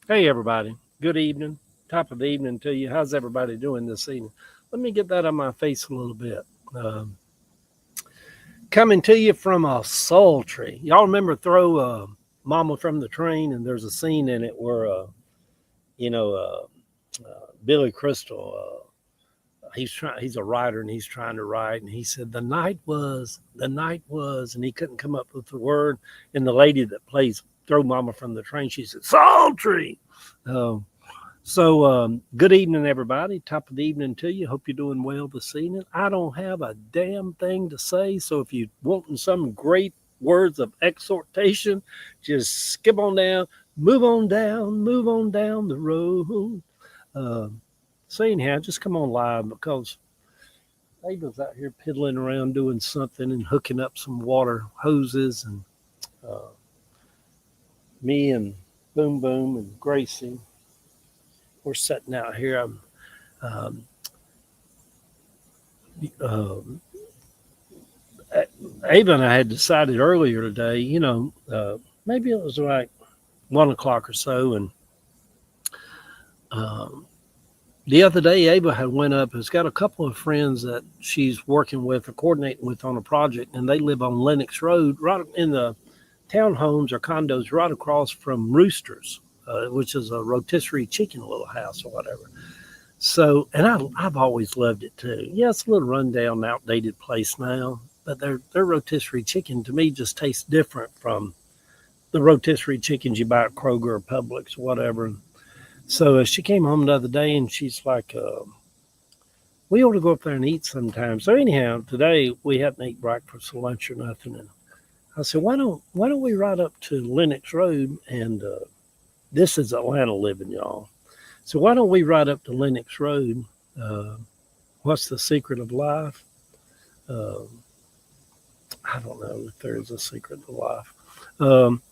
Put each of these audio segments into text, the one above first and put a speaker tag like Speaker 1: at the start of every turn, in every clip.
Speaker 1: Hey, everybody. Good evening. Top of the evening to you. How's everybody doing this evening? Let me get that on my face a little bit. Um, Coming to you from a sultry. Y'all remember Throw Mama from the Train? And there's a scene in it where, you know, Billy Crystal, he's a writer and he's trying to write. And he said, the night was, and he couldn't come up with the word. And the lady that plays Throw Mama from the Train, she said, sultry. Um, So, good evening, everybody. Top of the evening to you. Hope you're doing well this evening. I don't have a damn thing to say. So, if you're wanting some great words of exhortation, just skip on down, move on down the road. Um, so, anyhow, just come on live because Ava's out here piddling around doing something and hooking up some water hoses. And uh, me and Boom Boom and Gracie, we're sitting out here. Um, um, Ava and I had decided earlier today, maybe it was like 1 o'clock or so. And um, the other day, Ava had went up, has got a couple of friends that she's working with or coordinating with on a project, and they live on Lenox Road, right in the townhomes or condos right across from Roosters, which is a rotisserie chicken little house or whatever. So, and I've always loved it too. Yeah, it's a little rundown, outdated place now, but their rotisserie chicken to me just tastes different from the rotisserie chickens you buy at Kroger or Publix or whatever. So she came home the other day and she's like, "We ought to go up there and eat sometime." So anyhow, today we hadn't eaten breakfast or lunch or nothing, and I said, "Why don't we ride up to Lenox Road and this is Atlanta living, y'all. So why don't we ride up to Lenox Road? Uh, what's the secret of life? Uh, I don't know if there is a secret of life. Um,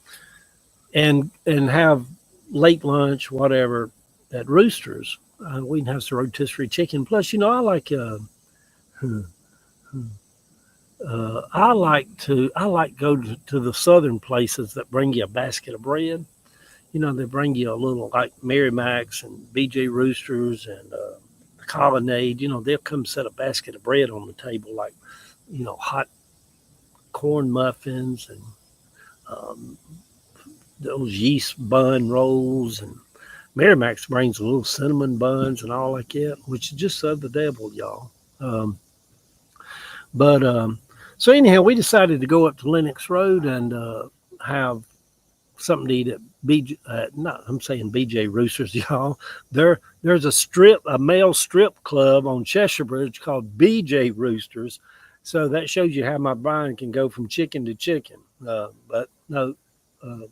Speaker 1: and have late lunch, whatever, at Roosters. We can have some rotisserie chicken. Plus, I like I like go to the southern places that bring you a basket of bread. They bring you a little like Mary Mac's and BJ Roosters and the Colonnade. They'll come set a basket of bread on the table, like, hot corn muffins and um, those yeast bun rolls. And Mary Mac's brings little cinnamon buns and all like that, which is just of the devil, y'all. But so anyhow, we decided to go up to Lenox Road and have something to eat at I'm saying BJ Roosters, y'all. There's a male strip club on Cheshire Bridge called BJ Roosters. So that shows you how my brain can go from chicken to chicken. But no, uh,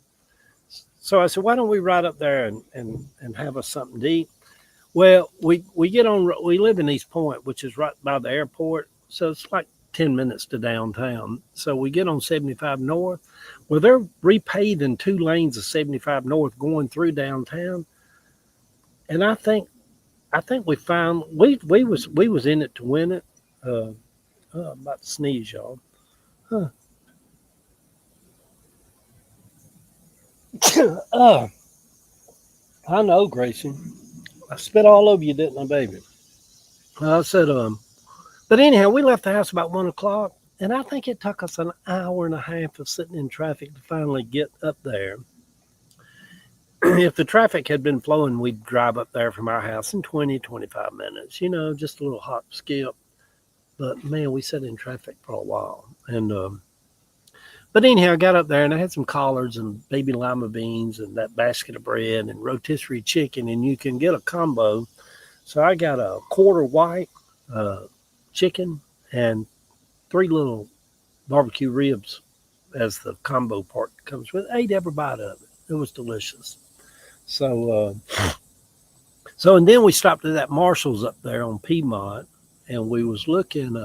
Speaker 1: so I said, why don't we ride up there and have us something to eat? Well, we live in East Point, which is right by the airport. So it's like 10 minutes to downtown. So we get on 75 North. Well, they're repaving 2 lanes of 75 North going through downtown. And I think we was in it to win it. Uh, I'm about to sneeze, y'all. Huh. uh, I know, Gracie. I spit all over you, didn't I, baby? I said, but anyhow, we left the house about 1 o'clock, and I think it took us an hour and a half of sitting in traffic to finally get up there. If the traffic had been flowing, we'd drive up there from our house in 20, 25 minutes, just a little hop skip. But man, we sat in traffic for a while. But anyhow, I got up there and I had some collards and baby lima beans and that basket of bread and rotisserie chicken, and you can get a combo. So I got a quarter white uh, chicken and 3 little barbecue ribs as the combo part comes with. Ate every bite of it. It was delicious. So and then we stopped at that Marshall's up there on Piedmont, and we was looking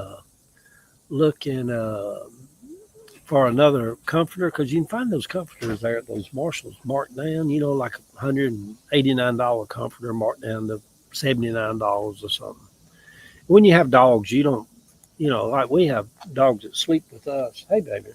Speaker 1: for another comforter because you can find those comforters there at those Marshalls marked down. Like $189 comforter marked down to $79 or something. When you have dogs, you don't, like we have dogs that sleep with us. Hey, baby.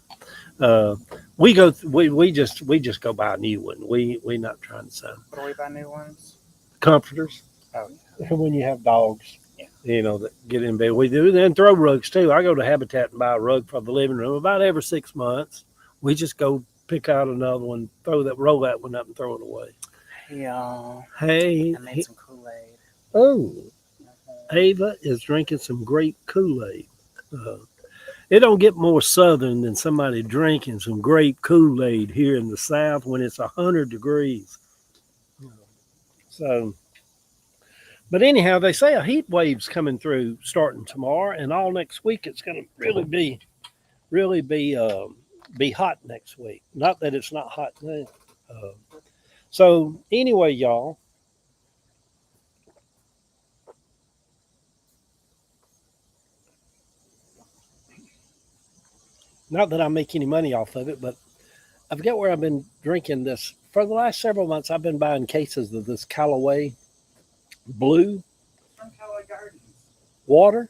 Speaker 1: Uh, we just go buy a new one. We not trying to sell
Speaker 2: What do we buy new ones?
Speaker 1: comforters.
Speaker 2: Oh,
Speaker 1: When you have dogs,
Speaker 2: yeah.
Speaker 1: that get in bed. We do then throw rugs too. I go to Habitat and buy a rug for the living room about every 6 months. We just go pick out another one, roll that one up and throw it away.
Speaker 2: Hey, y'all.
Speaker 1: Hey,
Speaker 2: I made some Kool-Aid.
Speaker 1: oh,
Speaker 2: Mhm.
Speaker 1: Ava is drinking some grape Kool-Aid. Uh, it don't get more southern than somebody drinking some grape Kool-Aid here in the South when it's 100 degrees. So, but anyhow, they say a heat wave's coming through starting tomorrow, and all next week it's going to really be hot next week. Not that it's not hot now. Uh, so anyway, y'all, not that I make any money off of it, but I forget where I've been drinking this for the last several months. I've been buying cases of this Callaway Blue
Speaker 2: From Callaway Gardens.
Speaker 1: water,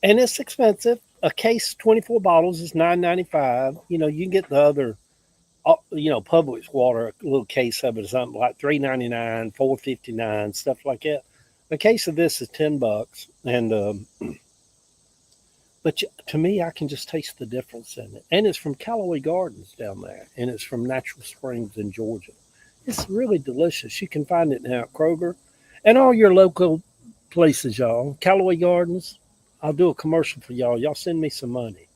Speaker 1: and it's expensive. A case, 24 bottles, is $9.95. You can get the other, Publix water, a little case of it is something like $3.99, $4.59, stuff like that. A case of this is $10, and but to me, I can just taste the difference in it. And it's from Callaway Gardens down there, and it's from Natural Springs in Georgia. It's really delicious. You can find it now at Kroger and all your local places, y'all. Callaway Gardens. I'll do a commercial for y'all. Y'all send me some money.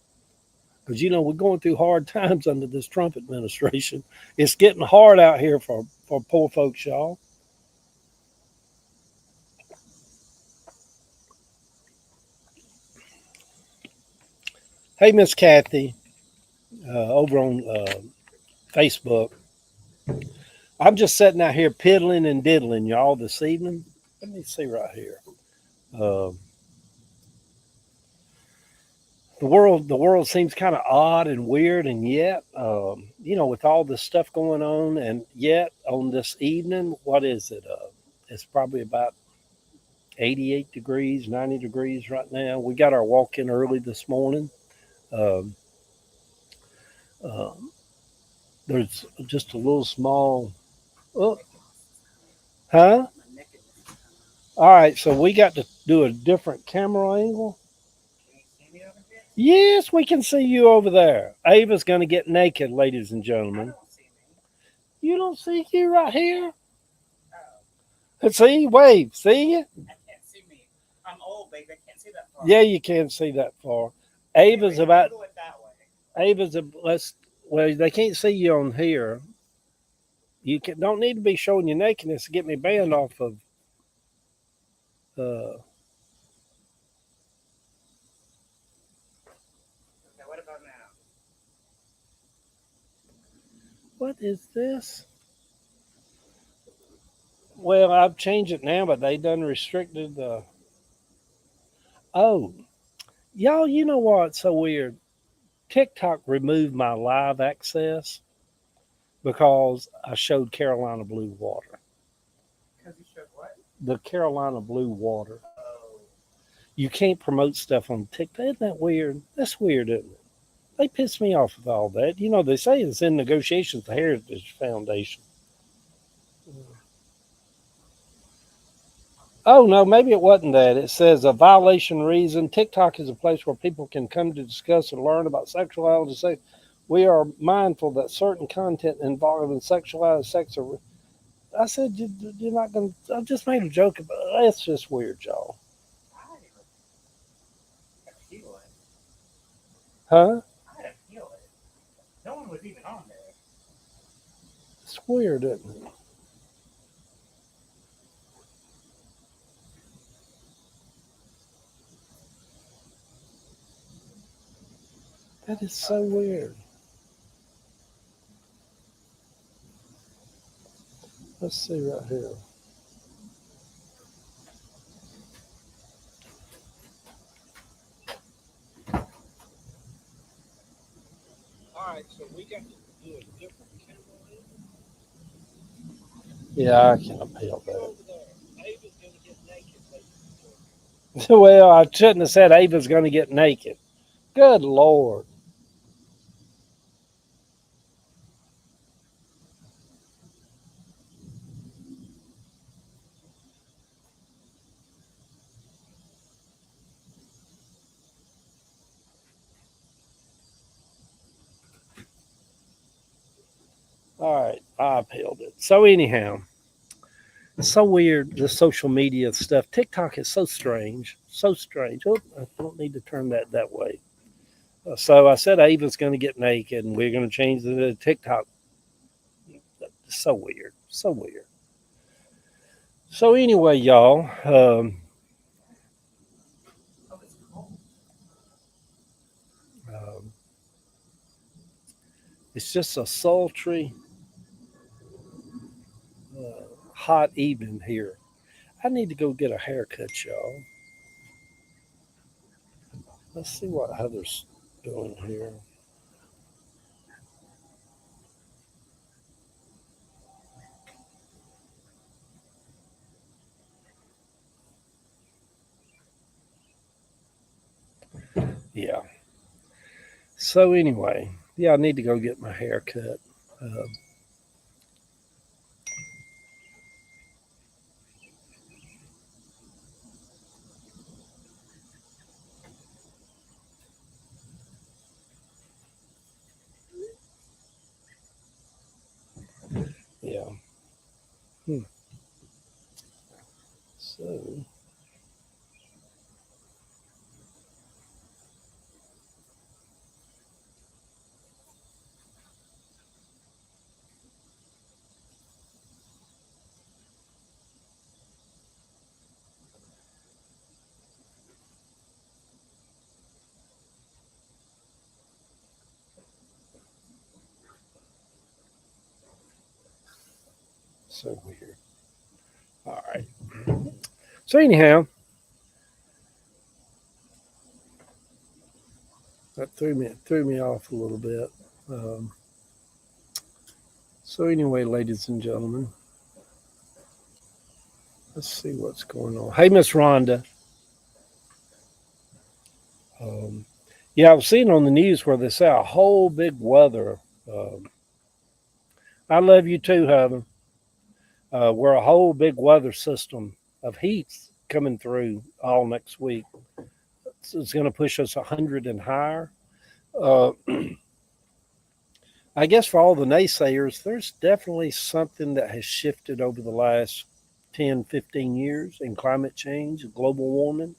Speaker 1: Because, we're going through hard times under this Trump administration. It's getting hard out here for poor folks, y'all. Hey, Miss Kathy, over on Facebook. I'm just sitting out here piddling and diddling, y'all, this evening. Let me see right here. Uh, the world seems kind of odd and weird, and yet, with all this stuff going on, and yet on this evening, what is it? It's probably about 88 degrees, 90 degrees right now. We got our walk in early this morning. Um, uh, there's just a little small. Oh, huh?
Speaker 2: My nakedness is coming.
Speaker 1: All right, so we got to do a different camera angle.
Speaker 2: Can you see me over here?
Speaker 1: Yes, we can see you over there. Ava's going to get naked, ladies and
Speaker 2: I
Speaker 1: gentlemen.
Speaker 2: don't see me.
Speaker 1: You don't see you right here?
Speaker 2: Oh,
Speaker 1: See, wave. See you?
Speaker 2: I can't see me. I'm old, baby. I can't see that far.
Speaker 1: Yeah, you can see that far.
Speaker 2: Anyway,
Speaker 1: Ava's about.
Speaker 2: go it that way.
Speaker 1: Ava's a. Let's. Well, they can't see you on here. Don't need to be showing your nakedness to get me banned off of. Uh,
Speaker 2: Okay, what about now?
Speaker 1: what is this? Well, I've changed it now, but they done restricted the. Oh, y'all, you know what's so weird? TikTok removed my live access because I showed Carolina Blue water.
Speaker 2: Because you showed what?
Speaker 1: The Carolina Blue water.
Speaker 2: Oh.
Speaker 1: You can't promote stuff on TikTok. Isn't that weird? That's weird, isn't it? They piss me off with all that. They say it's in negotiations with the Heritage Foundation. Oh, no, maybe it wasn't that. It says a violation reason. TikTok is a place where people can come to discuss and learn about sexuality. Say, we are mindful that certain content involving sexualized sex are. I said, you're not going to. I just made a joke about it. That's just weird, y'all.
Speaker 2: I feel it.
Speaker 1: Huh?
Speaker 2: I feel it. No one was even on there.
Speaker 1: It's weird, isn't it? That is so weird. Let's see right here. All right, so we got to do a different camera angle. Yeah, I can't help that. Over there. Ava's gonna get naked, ladies. Well, I shouldn't have said Ava's gonna get naked. Good Lord. All right, I upheld it. So anyhow, it's so weird, the social media stuff. TikTok is so strange, so strange. Oh, I don't need to turn that way. So I said Ava's going to get naked, and we're going to change the TikTok. So weird, so weird. So anyway, y'all,
Speaker 2: Oh, it's cold.
Speaker 1: um, it's just a sultry, hot evening here. I need to go get a haircut, y'all. Let's see what Heather's doing here. Yeah. So anyway, yeah, I need to go get my hair cut. Um, yeah. Hmm. So so weird. All right. So anyhow, that threw me off a little bit. Um, so anyway, ladies and gentlemen, let's see what's going on. Hey, Miss Rhonda. Um, yeah, I was seeing on the news where they say a whole big weather. Um, I love you too, Heather. We're a whole big weather system of heat's coming through all next week. It's going to push us 100 and higher. Uh, I guess for all the naysayers, there's definitely something that has shifted over the last 10, 15 years in climate change, global warming.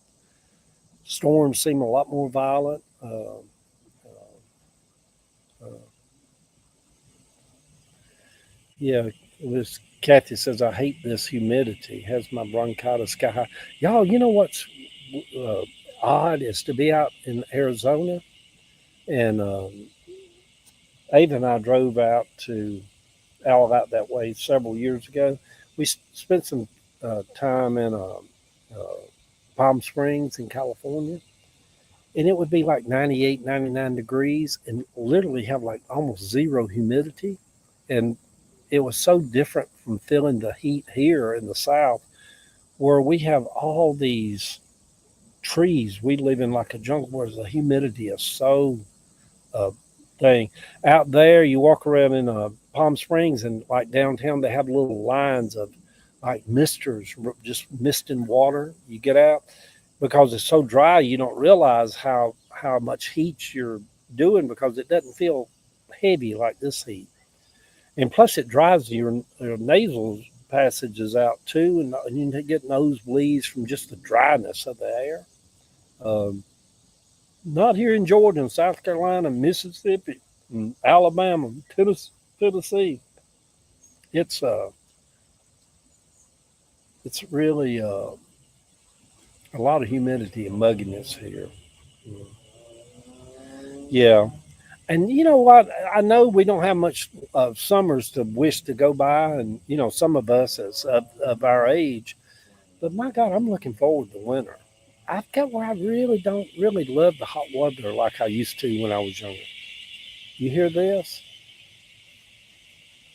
Speaker 1: Storms seem a lot more violent. Uh, yeah, this Kathy says, I hate this humidity, has my bronchitis sky high. Y'all, you know what's uh, odd is to be out in Arizona, and Ava and I drove out that way several years ago. We spent some time in Palm Springs in California, and it would be like 98, 99 degrees and literally have like almost zero humidity. And it was so different from feeling the heat here in the South, where we have all these trees. We live in like a jungle where the humidity is so uh, thing. Out there, you walk around in Palm Springs and like downtown, they have little lines of like misters, just misting water. You get out because it's so dry, you don't realize how much heat you're doing because it doesn't feel heavy like this heat. And plus, it dries your nasal passages out too, and you get nosebleeds from just the dryness of the air. Um, Not here in Georgia, South Carolina, Mississippi, and Alabama, Tennessee. It's uh, it's really a lot of humidity and mugginess here. Yeah, and you know what? I know we don't have much summers to wish to go by, and you know some of us as of our age. But my God, I'm looking forward to winter. I've got where I really don't really love the hot weather like I used to when I was younger. You hear this?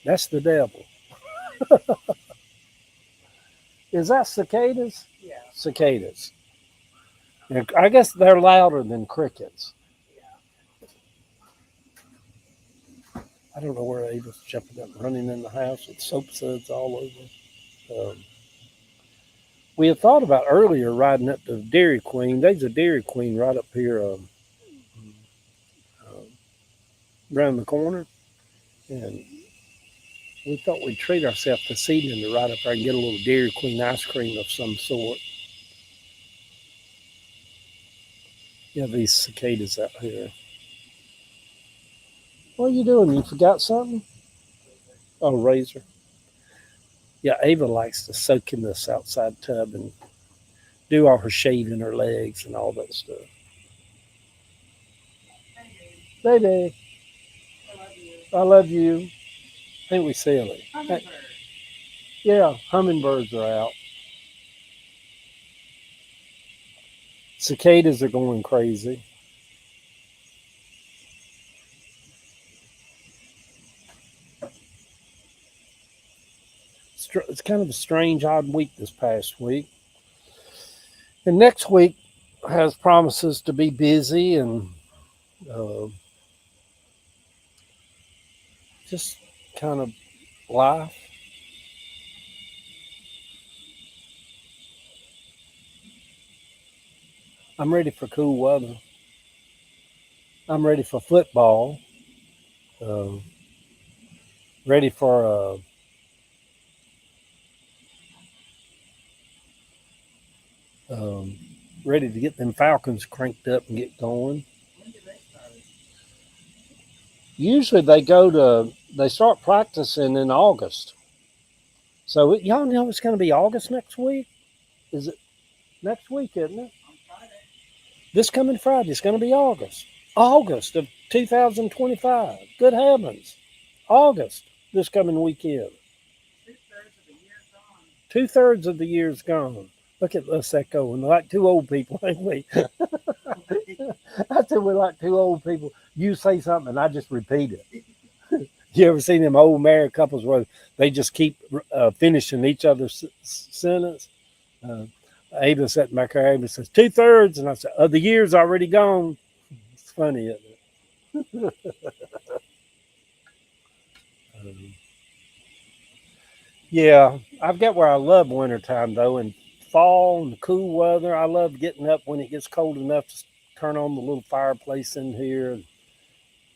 Speaker 1: That's the devil. Is that cicadas?
Speaker 2: Yeah,
Speaker 1: Cicadas. And I guess they're louder than crickets.
Speaker 2: yeah.
Speaker 1: I don't know where Ava's jumping up, running in the house with soap suds all over. We had thought about earlier riding up to Dairy Queen. There's a Dairy Queen right up here um, around the corner. And We thought we'd treat ourselves this evening to ride up there and get a little Dairy Queen ice cream of some sort. Yeah, these cicadas out here. What are you doing? You forgot something? Oh, razor. Yeah, Ava likes to soak in this outside tub and do all her shaving her legs and all that stuff. Baby,
Speaker 2: I love you.
Speaker 1: I love you. I think we said it.
Speaker 2: Hummingbird.
Speaker 1: Yeah, hummingbirds are out. Cicadas are going crazy. It's kind of a strange, odd week this past week. And next week has promises to be busy and uh, just kind of life. I'm ready for cool weather. I'm ready for football. Uh, ready for um, ready to get them Falcons cranked up and get going.
Speaker 2: When did they start?
Speaker 1: Usually they start practicing in August. So y'all know it's going to be August next week. Is it next week? Isn't it?
Speaker 2: On Friday.
Speaker 1: This coming Friday is going to be August. August of 2025. Good heavens, August this coming weekend.
Speaker 2: 2/3 of the year's gone.
Speaker 1: 2/3 of the year's gone. Look at us echoing like two old people, ain't we? I said we're like two old people. You say something and I just repeat it. You ever seen them old married couples where they just keep finishing each other's sentence? Uh, Ava sat back there. Ava says 2/3, and I said, "Oh, the year's already gone." It's funny, isn't it? um, yeah, I've got where I love wintertime though, and fall and cool weather. I love getting up when it gets cold enough to turn on the little fireplace in here and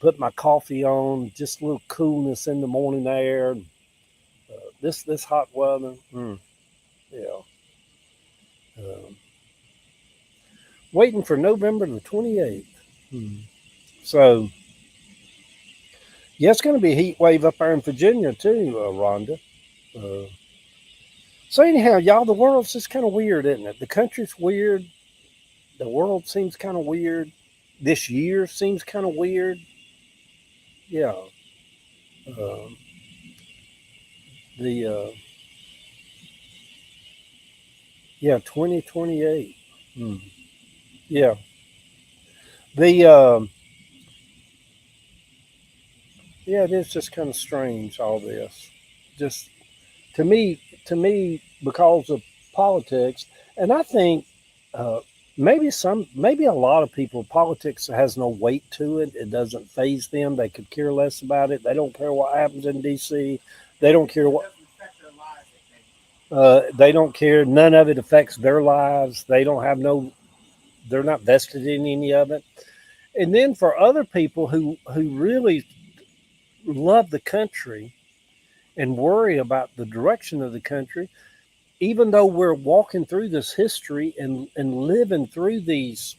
Speaker 1: put my coffee on. Just a little coolness in the morning air. This hot weather, yeah. Um, Waiting for November the 28th. So, yeah, it's going to be a heat wave up there in Virginia too, Rhonda. Uh, so anyhow, y'all, the world's just kind of weird, isn't it? The country's weird. The world seems kind of weird. This year seems kind of weird. Yeah. Um, the yeah, 2028. Yeah. The yeah, it is just kind of strange all this. Just to me, because of politics, and I think uh, maybe a lot of people, politics has no weight to it. It doesn't phase them. They could care less about it. They don't care what happens in D.C. They don't care
Speaker 2: It
Speaker 1: what.
Speaker 2: doesn't affect their lives, I think.
Speaker 1: They don't care. None of it affects their lives. They don't have no. They're not vested in any of it. And then for other people who really love the country and worry about the direction of the country, even though we're walking through this history and living through these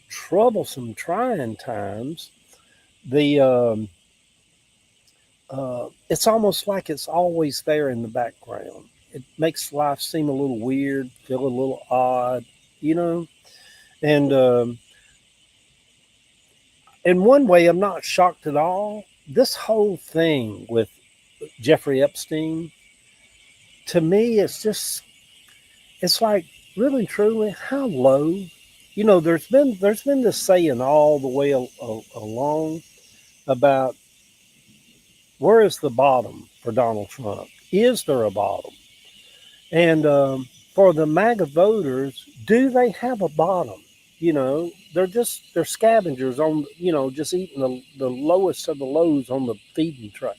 Speaker 1: troublesome, trying times, the it's almost like it's always there in the background. It makes life seem a little weird, feel a little odd, you know. And in one way, I'm not shocked at all. This whole thing with Jeffrey Epstein, to me, it's like really and truly how low. You know, there's been this saying all the way along about where is the bottom for Donald Trump? Is there a bottom? And for the MAGA voters, do they have a bottom? You know, they're scavengers on, just eating the lowest of the lows on the feeding tray.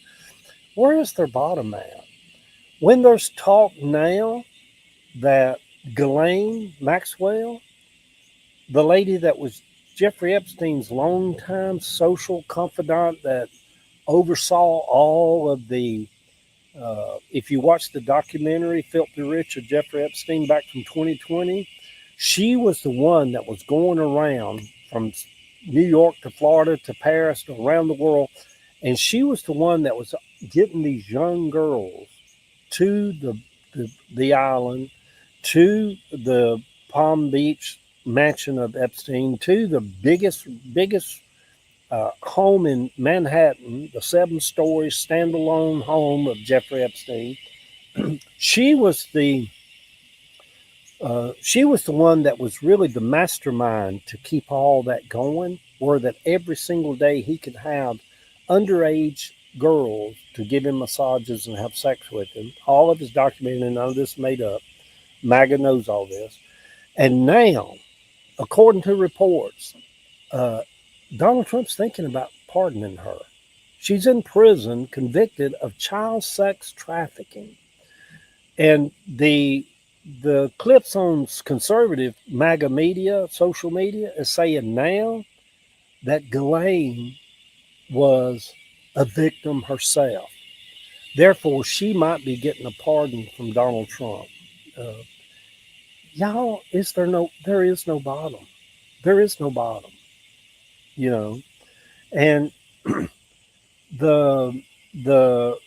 Speaker 1: Where is their bottom at? When there's talk now that Ghislaine Maxwell, the lady that was Jeffrey Epstein's longtime social confidant that oversaw all of the If you watch the documentary Filthy Rich of Jeffrey Epstein back from 2020, she was the one that was going around from New York to Florida to Paris to around the world. And she was the one that was getting these young girls to the island, to the Palm Beach mansion of Epstein, to the biggest home in Manhattan, the 7-story standalone home of Jeffrey Epstein. She was the one that was really the mastermind to keep all that going, where that every single day he could have underage girls to give him massages and have sex with him. All of his documented, and none of this made up. MAGA knows all this. And now, according to reports, Donald Trump's thinking about pardoning her. She's in prison, convicted of child sex trafficking. And the clips on conservative MAGA media, social media, is saying now that Ghislaine was a victim herself. Therefore, she might be getting a pardon from Donald Trump. Y'all, there is no bottom. There is no bottom. You know, and the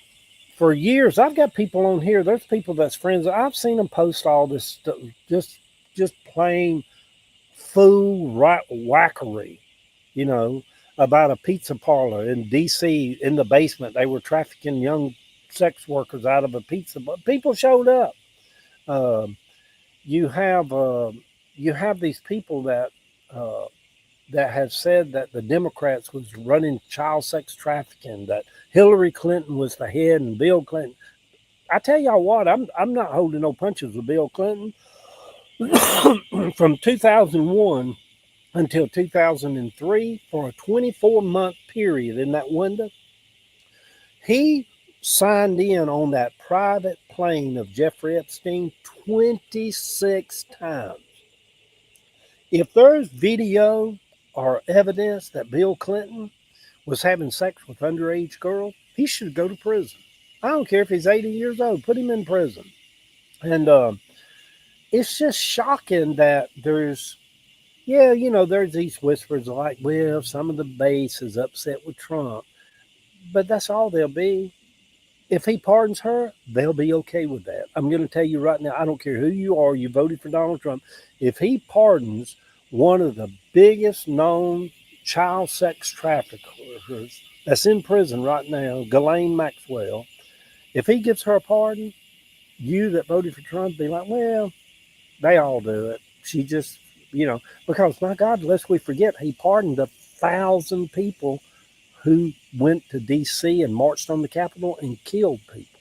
Speaker 1: for years I've got people on here. There's people that's friends. I've seen them post all this stuff, just plain fool wackery, you know, about a pizza parlor in D.C. in the basement. They were trafficking young sex workers out of a pizza, but people showed up. You have these people that have said that the Democrats was running child sex trafficking, that Hillary Clinton was the head and Bill Clinton. I tell y'all what, I'm not holding no punches with Bill Clinton. From 2001 until 2003, for a 24-month period in that window, he signed in on that private plane of Jeffrey Epstein 26 times. If there's video or evidence that Bill Clinton was having sex with underage girls, he should go to prison. I don't care if he's 80 years old, put him in prison. And it's just shocking that there's these whispers like, well, some of the base is upset with Trump, but that's all they'll be. If he pardons her, they'll be okay with that. I'm going to tell you right now, I don't care who you are, you voted for Donald Trump. If he pardons one of the biggest known child sex traffickers that's in prison right now, Ghislaine Maxwell, if he gives her a pardon, you that voted for Trump be like, well, they all do it. She just, because my God, lest we forget, he pardoned 1,000 people who went to D.C. and marched on the Capitol and killed people,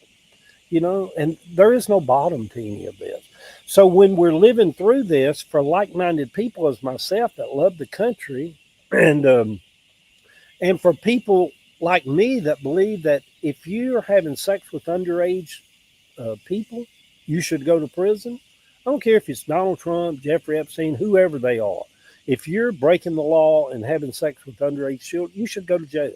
Speaker 1: and there is no bottom to any of this. So when we're living through this for like-minded people as myself that love the country, and for people like me that believe that if you're having sex with underage people, you should go to prison. I don't care if it's Donald Trump, Jeffrey Epstein, whoever they are. If you're breaking the law and having sex with underage children, you should go to jail.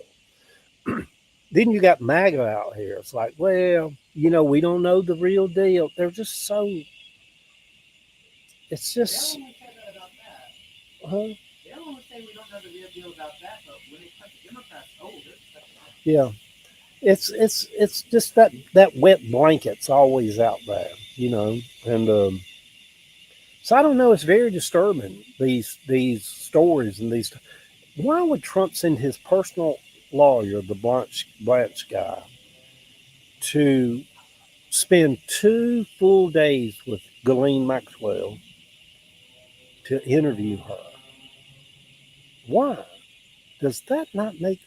Speaker 1: Then you got MAGA out here. It's like, well, we don't know the real deal. They're just so. It's just.
Speaker 2: They don't say that about that.
Speaker 1: Huh?
Speaker 2: They don't say we don't know the real deal about that, but when it comes to Democrats,
Speaker 1: Yeah, it's just that wet blanket's always out there, and so I don't know. It's very disturbing, these stories and these. Why would Trump send his personal lawyer, the Blanche guy, to spend 2 full days with Ghislaine Maxwell to interview her? Why? Does that not make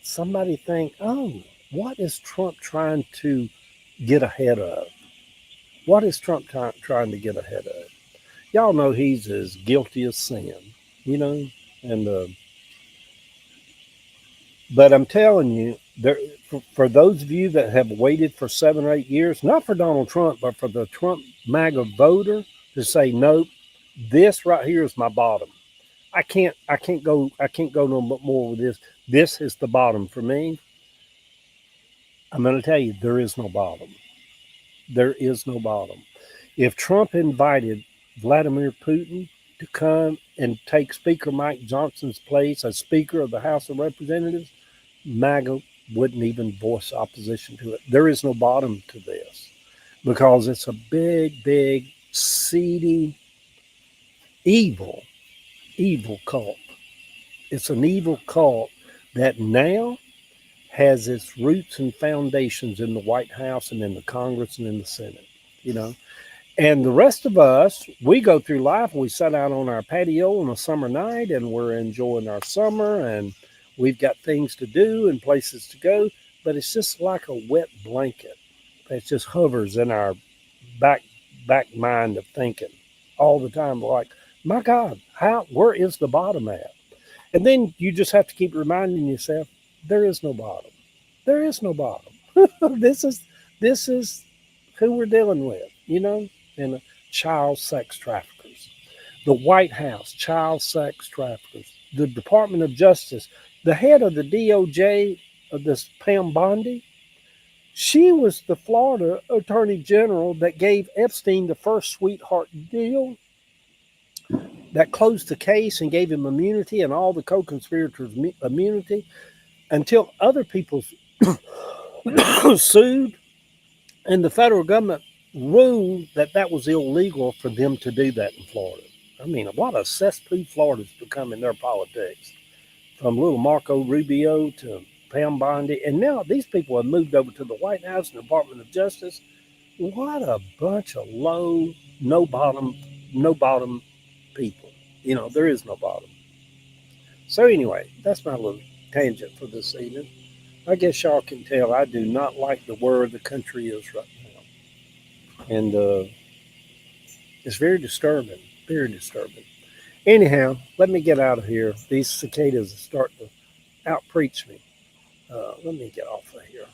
Speaker 1: somebody think, oh, what is Trump trying to get ahead of? What is Trump trying to get ahead of? Y'all know he's as guilty as sin, and but I'm telling you, for those of you that have waited for 7 or 8 years, not for Donald Trump, but for the Trump MAGA voter to say, nope, this right here is my bottom. I can't go no more with this. This is the bottom for me. I'm going to tell you, there is no bottom. There is no bottom. If Trump invited Vladimir Putin to come and take Speaker Mike Johnson's place as Speaker of the House of Representatives, MAGA wouldn't even voice opposition to it. There is no bottom to this because it's a big, big, seedy, evil, evil cult. It's an evil cult that now has its roots and foundations in the White House and in the Congress and in the Senate, you know. And the rest of us, we go through life. We sit out on our patio on a summer night and we're enjoying our summer and we've got things to do and places to go. But it's just like a wet blanket that just hovers in our back mind of thinking all the time. Like, my God, where is the bottom at? And then you just have to keep reminding yourself, there is no bottom. There is no bottom. this is who we're dealing with, you know, and child sex traffickers. The White House, child sex traffickers. The Department of Justice, the head of the DOJ, of this Pam Bondi, she was the Florida Attorney General that gave Epstein the first sweetheart deal that closed the case and gave him immunity and all the co-conspirators immunity until other people sued and the federal government ruled that that was illegal for them to do that in Florida. I mean, what a cesspool Florida's become in their politics, from little Marco Rubio to Pam Bondi, and now these people have moved over to the White House and Department of Justice. What a bunch of low, no bottom people. You know, there is no bottom. So anyway, that's my little tangent for this evening. I guess y'all can tell I do not like the where the country is right now. And it's very disturbing, very disturbing. Anyhow, let me get out of here. These cicadas are starting to out preach me. Let me get off of here.